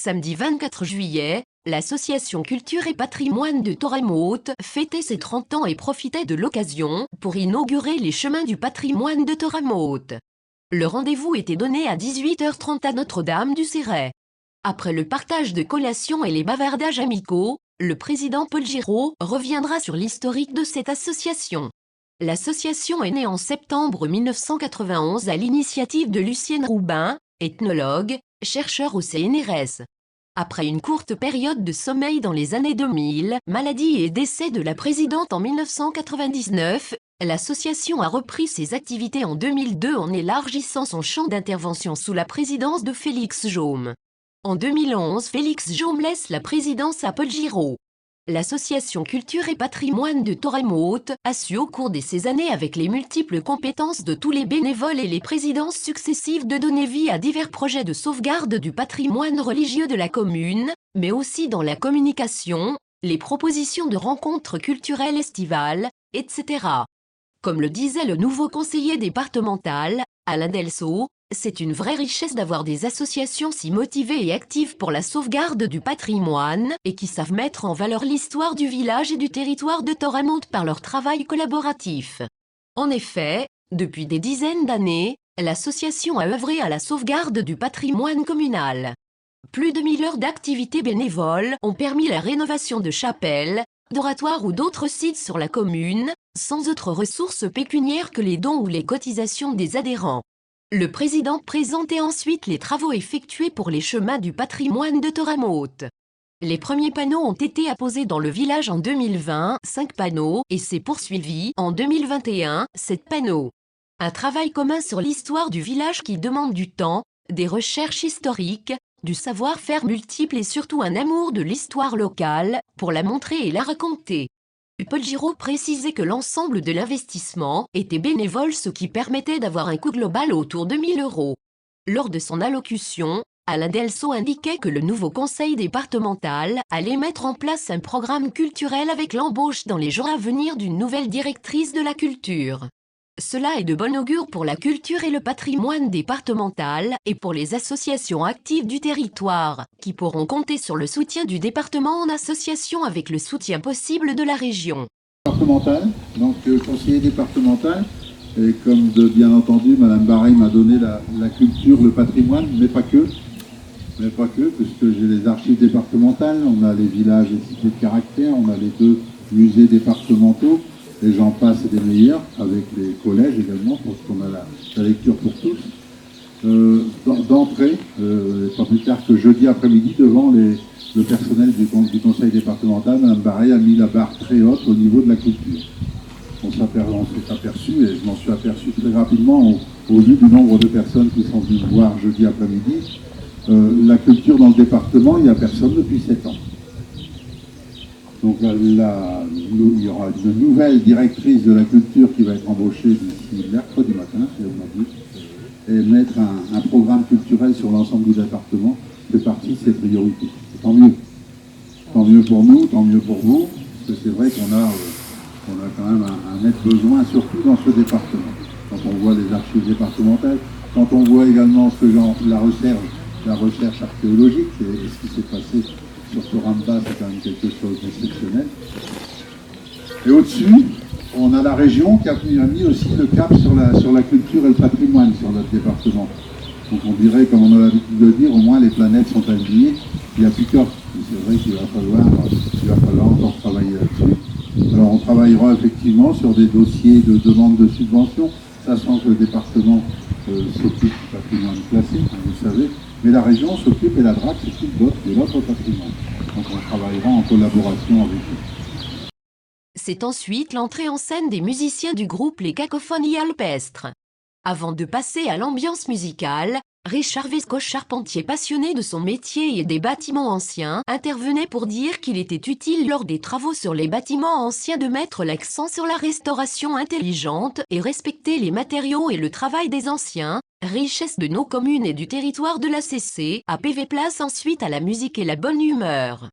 Samedi 24 juillet, l'association Culture et Patrimoine de Torremoute fêtait ses 30 ans et profitait de l'occasion pour inaugurer les chemins du patrimoine de Torremoute. Le rendez-vous était donné à 18h30 à Notre-Dame du Céret. Après le partage de collations et les bavardages amicaux, le président Paul Giraud reviendra sur l'historique de cette association. L'association est née en septembre 1991 à l'initiative de Lucienne Roubin, ethnologue, chercheur au CNRS. Après une courte période de sommeil dans les années 2000, maladie et décès de la présidente en 1999, l'association a repris ses activités en 2002 en élargissant son champ d'intervention sous la présidence de Félix Jaume. En 2011, Félix Jaume laisse la présidence à Paul Giraud. L'association Culture et Patrimoine de Torremoute a su au cours de ces années avec les multiples compétences de tous les bénévoles et les présidences successives de donner vie à divers projets de sauvegarde du patrimoine religieux de la commune, mais aussi dans la communication, les propositions de rencontres culturelles estivales, etc. Comme le disait le nouveau conseiller départemental, Alain Delceau, c'est une vraie richesse d'avoir des associations si motivées et actives pour la sauvegarde du patrimoine et qui savent mettre en valeur l'histoire du village et du territoire de Torremoute par leur travail collaboratif. En effet, depuis des dizaines d'années, l'association a œuvré à la sauvegarde du patrimoine communal. Plus de 1000 heures d'activités bénévoles ont permis la rénovation de chapelles, d'oratoires ou d'autres sites sur la commune, sans autre ressources pécuniaires que les dons ou les cotisations des adhérents. Le président présentait ensuite les travaux effectués pour les chemins du patrimoine de Torremoute. Les premiers panneaux ont été apposés dans le village en 2020, 5 panneaux, et s'est poursuivi en 2021, 7 panneaux. Un travail commun sur l'histoire du village qui demande du temps, des recherches historiques, du savoir-faire multiple et surtout un amour de l'histoire locale, pour la montrer et la raconter. Paul Giraud précisait que l'ensemble de l'investissement était bénévole, ce qui permettait d'avoir un coût global autour de 1000 €. Lors de son allocution, Alain Delceau indiquait que le nouveau conseil départemental allait mettre en place un programme culturel avec l'embauche dans les jours à venir d'une nouvelle directrice de la culture. Cela est de bon augure pour la culture et le patrimoine départemental et pour les associations actives du territoire, qui pourront compter sur le soutien du département en association avec le soutien possible de la région. Départemental, donc conseiller départemental, et comme bien entendu, Madame Barré m'a donné la culture, le patrimoine, mais pas que, puisque j'ai les archives départementales, on a les villages et cités de caractère, on a les 2 musées départementaux, et j'en passe des meilleurs, avec les collèges également, parce qu'on a la lecture pour tous. D'entrée, pas plus tard que jeudi après-midi, devant le personnel du conseil départemental, Mme Barré a mis la barre très haute au niveau de la culture. On s'est aperçu, et je m'en suis aperçu très rapidement, au vu du nombre de personnes qui sont venues me voir jeudi après-midi, la culture dans le département, il n'y a personne depuis 7 ans. Donc il y aura une nouvelle directrice de la culture qui va être embauchée d'ici mercredi matin, si on m'a dit, et mettre un programme culturel sur l'ensemble du département fait partie de ses priorités. Tant mieux. Tant mieux pour nous, tant mieux pour vous, parce que c'est vrai qu'on a quand même un net besoin, surtout dans ce département. Quand on voit les archives départementales, quand on voit également la recherche archéologique et ce qui s'est passé sur Toramba, c'est quand même quelque chose d'exceptionnel. Et au-dessus, on a la région qui a mis aussi le cap sur la culture et le patrimoine sur notre département. Donc on dirait, comme on a l'habitude de dire, au moins les planètes sont alignées, il n'y a plus qu'à. C'est vrai qu'il va falloir encore travailler là-dessus. Alors on travaillera effectivement sur des dossiers de demande de subvention, sachant que le département s'occupe du patrimoine classé, vous savez, mais la région s'occupe et la DRAC s'occupe de l'autre patrimoine. Donc on travaillera en collaboration avec eux. C'est ensuite l'entrée en scène des musiciens du groupe Les Cacophonies Alpestres. Avant de passer à l'ambiance musicale, Richard Vesco, charpentier passionné de son métier et des bâtiments anciens, intervenait pour dire qu'il était utile lors des travaux sur les bâtiments anciens de mettre l'accent sur la restauration intelligente et respecter les matériaux et le travail des anciens, richesse de nos communes et du territoire de la CC, APV place ensuite à la musique et la bonne humeur.